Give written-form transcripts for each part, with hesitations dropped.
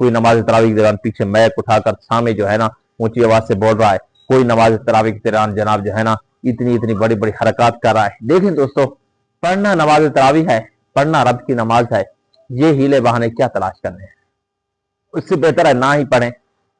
کوئی نماز تراویح کے دوران پیچھے میک اٹھا کر سامنے جو ہے نا اونچی آواز سے بول رہا ہے، کوئی نماز تراویح کے دوران جناب جو ہے نا اتنی بڑی بڑی حرکات کر رہا ہے۔ دیکھیں دوستو، پڑھنا نماز تراویح ہے، پڑھنا رب کی نماز ہے، یہ ہیلے بہانے کیا تلاش کرنے ہیں؟ اس سے بہتر ہے نہ ہی پڑھیں۔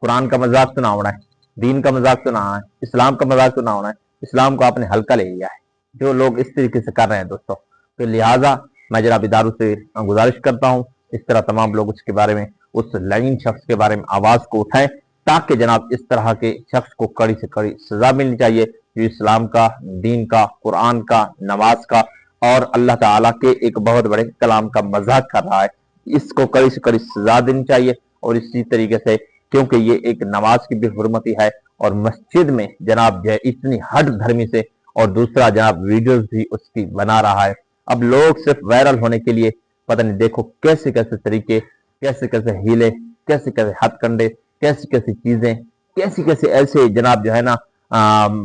قرآن کا مذاق تو نہ ہونا ہے، دین کا مذاق تو نہ ہونا ہے، اسلام کا مذاق تو نہ ہونا ہے۔ اسلام کو آپ نے ہلکا لے لیا ہے جو لوگ اس طریقے سے کر رہے ہیں دوستو۔ تو لہٰذا میں جناب اداروں سے گزارش کرتا ہوں اس طرح تمام لوگ اس کے بارے میں، اس لعین شخص کے بارے میں آواز کو اٹھائیں، تاکہ جناب اس طرح کے شخص کو کڑی سے کڑی سزا ملنی چاہیے جو اسلام کا، دین کا، قرآن کا، نماز کا اور اللہ تعالیٰ کے ایک بہت بڑے کلام کا مذاق کر رہا ہے۔ اس کو کڑی سے کڑی سزا دینی چاہیے، اور اسی طریقے سے کیونکہ یہ ایک نماز کی بھی حرمتی ہے، اور مسجد میں جناب جو ہے اتنی ہٹ دھرمی سے، اور دوسرا جناب ویڈیوز بھی اس کی بنا رہا ہے۔ اب لوگ صرف وائرل ہونے کے لیے پتہ نہیں دیکھو کیسے کیسے طریقے، کیسے کیسے ہیلے، کیسے کیسے ہتھ کنڈے، کیسی کیسی چیزیں، کیسی کیسے ایسے جناب جو ہے نا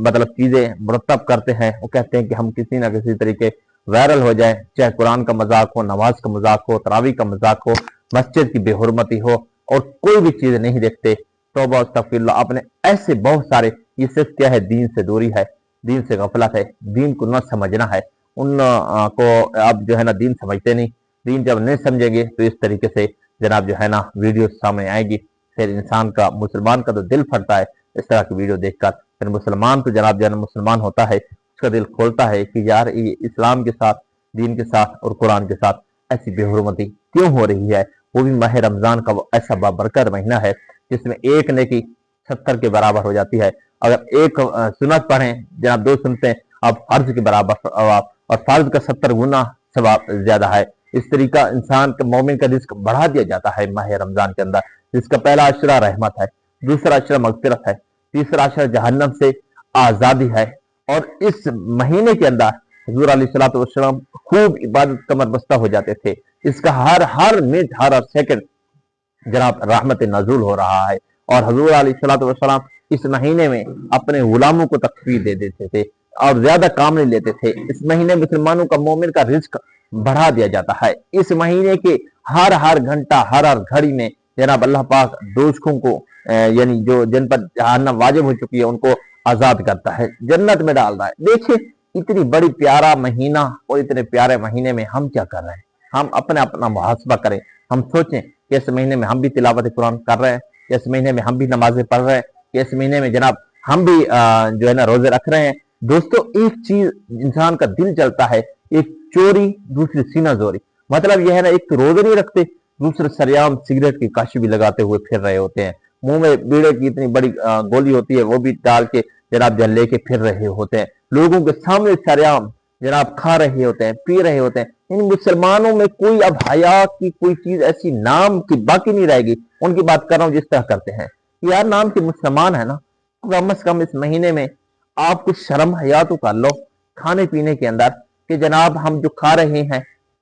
مطلب چیزیں مرتب کرتے ہیں۔ وہ کہتے ہیں کہ ہم کسی نہ کسی طریقے وائرل ہو جائیں، چاہے قرآن کا مذاق ہو، نماز کا مذاق ہو، تراویح کا مذاق ہو، مسجد کی بے حرمتی ہو، اور کوئی بھی چیز نہیں دیکھتے۔ توبہ استغفر اللہ، آپ نے ایسے بہت سارے، یہ صرف کیا ہے؟ دین سے دوری ہے، دین سے غفلت ہے، دین کو نہ سمجھنا ہے۔ ان کو اب جو ہے نا دین سمجھتے نہیں، دین جب نہیں سمجھیں گے تو اس طریقے سے جناب جو ہے نا ویڈیو سامنے آئے گی، پھر انسان کا، مسلمان کا تو دل پھٹتا ہے اس طرح کی ویڈیو دیکھ کر۔ پھر مسلمان تو جناب جو ہے نا مسلمان ہوتا ہے، اس کا دل کھولتا ہے کہ یار یہ اسلام کے ساتھ، دین کے ساتھ اور قرآن کے ساتھ ایسی بے حرمتی کیوں ہو رہی ہے؟ وہ بھی ماہ رمضان کا وہ ایسا بابرکت مہینہ ہے جس میں ایک نیکی 70 کے برابر ہو جاتی ہے۔ اگر ایک سنت پڑھیں جناب، 2 سنتیں اب فرض کے برابر ثواب، اور فرض کا 70 گنا ثواب زیادہ ہے۔ اس طریقہ انسان کا، مومن کا رزق بڑھا دیا جاتا ہے ماہ رمضان کے اندر، جس کا پہلا عشرہ رحمت ہے، دوسرا عشرہ مغفرت ہے، تیسرا عشرہ جہنم سے آزادی ہے۔ اور اس مہینے کے اندر حضور علیہ الصلوۃ والسلام خوب عبادت کمر بستہ ہو جاتے تھے۔ اس کا ہر منٹ، ہر سیکنڈ جناب رحمت نزول ہو رہا ہے، اور حضور علیہ الصلوۃ والسلام اس مہینے میں اپنے غلاموں کو تخفیف دے دیتے تھے اور زیادہ کام نہیں لیتے تھے۔ اس مہینے مسلمانوں کا، مومن کا رزق بڑھا دیا جاتا ہے۔ اس مہینے کے ہر گھنٹہ، ہر گھڑی میں جناب اللہ پاک دوزخوں کو، یعنی جو جن پر جہنم واجب ہو چکی ہے، ان کو آزاد کرتا ہے، جنت میں ڈال رہا ہے۔ دیکھیں اتنی بڑی پیارا مہینہ، اور اتنے پیارے مہینے میں ہم کیا کر رہے ہیں؟ ہم اپنا محاسبہ کریں، ہم سوچیں کہ اس مہینے میں ہم بھی تلاوت قرآن کر رہے ہیں، کہ اس مہینے میں ہم بھی نمازیں پڑھ رہے ہیں، کہ اس مہینے میں جناب ہم بھی جو ہے نا روزے رکھ رہے ہیں۔ دوستو ایک چیز انسان کا دل چلتا ہے، ایک چوری، دوسری سینہ زوری۔ مطلب یہ ہے نا، ایک روزے نہیں رکھتے، دوسرے سریام سگریٹ کی کاشی بھی لگاتے ہوئے پھر رہے ہوتے ہیں، منہ میں بیڑے کی اتنی بڑی گولی ہوتی ہے وہ بھی ڈال کے جناب جن لے کے پھر رہے ہوتے ہیں، لوگوں کے سامنے سریام جناب کھا رہے ہوتے ہیں، پی رہے ہوتے ہیں۔ ان مسلمانوں میں کوئی اب حیا کی کوئی چیز ایسی نام کی باقی نہیں رہے گی۔ ان کی بات کر رہا ہوں جس طرح کرتے ہیں، یار نام کے مسلمان ہے نا، کم از کم اس مہینے میں آپ کچھ شرم حیا تو کر لو کھانے پینے کے اندر، کہ جناب ہم جو کھا رہے ہیں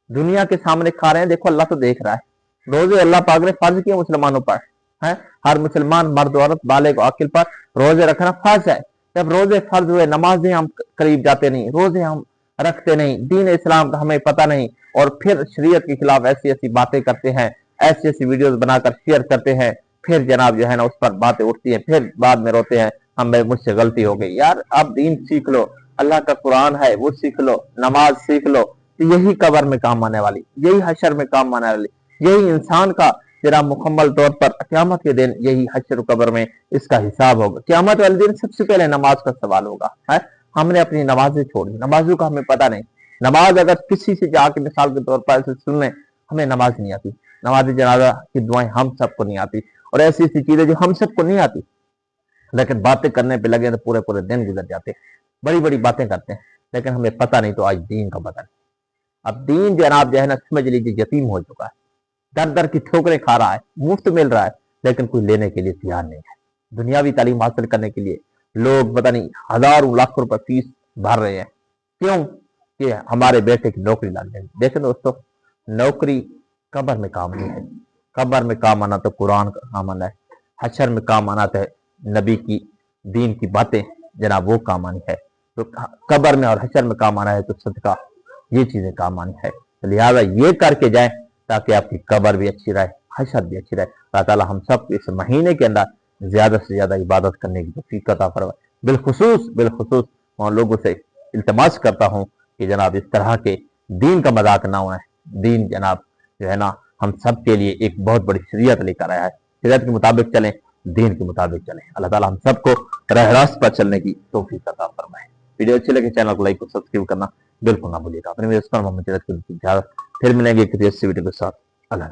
دنیا کے سامنے کھا رہے ہیں، دیکھو اللہ تو دیکھ رہا ہے۔ روزے اللہ پاک نے فرض کیے مسلمانوں پر ہے، ہر مسلمان مرد عورت بالغ عاقل پر روزے رکھنا فرض ہے۔ جب روزے فرض ہوئے، نمازیں ہم قریب جاتے نہیں، روزے ہم رکھتے نہیں، دین اسلام کا ہمیں پتہ نہیں، اور پھر شریعت کے خلاف ایسی ایسی باتیں کرتے ہیں، ایسی ایسی ویڈیوز بنا کر شیئر کرتے ہیں، پھر جناب جو ہے نا اس پر باتیں اٹھتی ہیں، پھر بعد میں روتے ہیں مجھ سے غلطی ہو گئی۔ یار آپ دین سیکھ لو، اللہ کا قرآن ہے وہ سیکھ لو، نماز سیکھ لو، یہی قبر میں کام آنے والی، یہی حشر میں کام آنے والی، یہی انسان کا جناب مکمل طور پر قیامت کے دن یہی حشر و قبر میں اس کا حساب ہوگا۔ قیامت والے دن سب سے پہلے نماز کا سوال ہوگا۔ ہم نے اپنی نمازیں چھوڑی، نمازوں کا ہمیں پتہ نہیں۔ نماز اگر کسی سے جا کے مثال کے طور پر ایسے سن لیں، ہمیں نماز نہیں آتی، نماز جنازہ کی دعائیں ہم سب کو نہیں آتی، اور ایسی ایسی چیزیں جو ہم سب کو نہیں آتی، لیکن باتیں کرنے پہ لگے تو پورے پورے دن گزر جاتے ہیں، بڑی بڑی باتیں کرتے ہیں، لیکن ہمیں پتہ نہیں۔ تو آج دین کا پتہ نہیں۔ اب دین جناب جو ہے نا سمجھ لیجیے یتیم ہو چکا ہے، در در کی ٹھوکریں کھا رہا ہے، مفت مل رہا ہے، لیکن کوئی لینے کے لیے تیار نہیں ہے۔ دنیاوی تعلیم حاصل کرنے کے لیے لوگ پتہ نہیں ہزاروں لاکھ روپے فیس بھر رہے ہیں، کیوں؟ کہ ہمارے بیٹے کی نوکری لگ جائے۔ دیکھیں دوستو، نوکری قبر میں کام نہیں ہے، قبر میں کام آنا تو قرآن کا کام آنا ہے، حشر میں کام آنا تو نبی کی دین کی باتیں جناب وہ کام آنی ہے، تو قبر میں اور حشر میں کام آنا ہے تو صدقہ یہ چیزیں کام آنی ہے۔ لہذا یہ کر کے جائیں تاکہ آپ کی قبر بھی اچھی رہے، خواہشات بھی اچھی رہے. اللہ تعالیٰ ہم سب کو اس مہینے کے اندر زیادہ سے زیادہ عبادت کرنے کی توفیق عطا فرمائے. بالخصوص میں لوگوں سے التماس کرتا ہوں کہ جناب اس طرح کے دین کا مذاق نہ ہوئے. دین جناب جو ہے نا ہم سب کے لیے ایک بہت بڑی شریعت لے کر آیا ہے. شریعت کے مطابق چلیں, دین کے مطابق چلیں. اللہ تعالیٰ ہم سب کو راہ راست پر چلنے کی توفیق عطا فرمائے. ویڈیو اچھی لگے چینل کو لائک اور سبسکرائب کرنا بالکل نہ بھولیے گا. اپنے محمد جنید کی اجازت, پھر ملیں گے کسی اچھی ویڈیو کے ساتھ. اللہ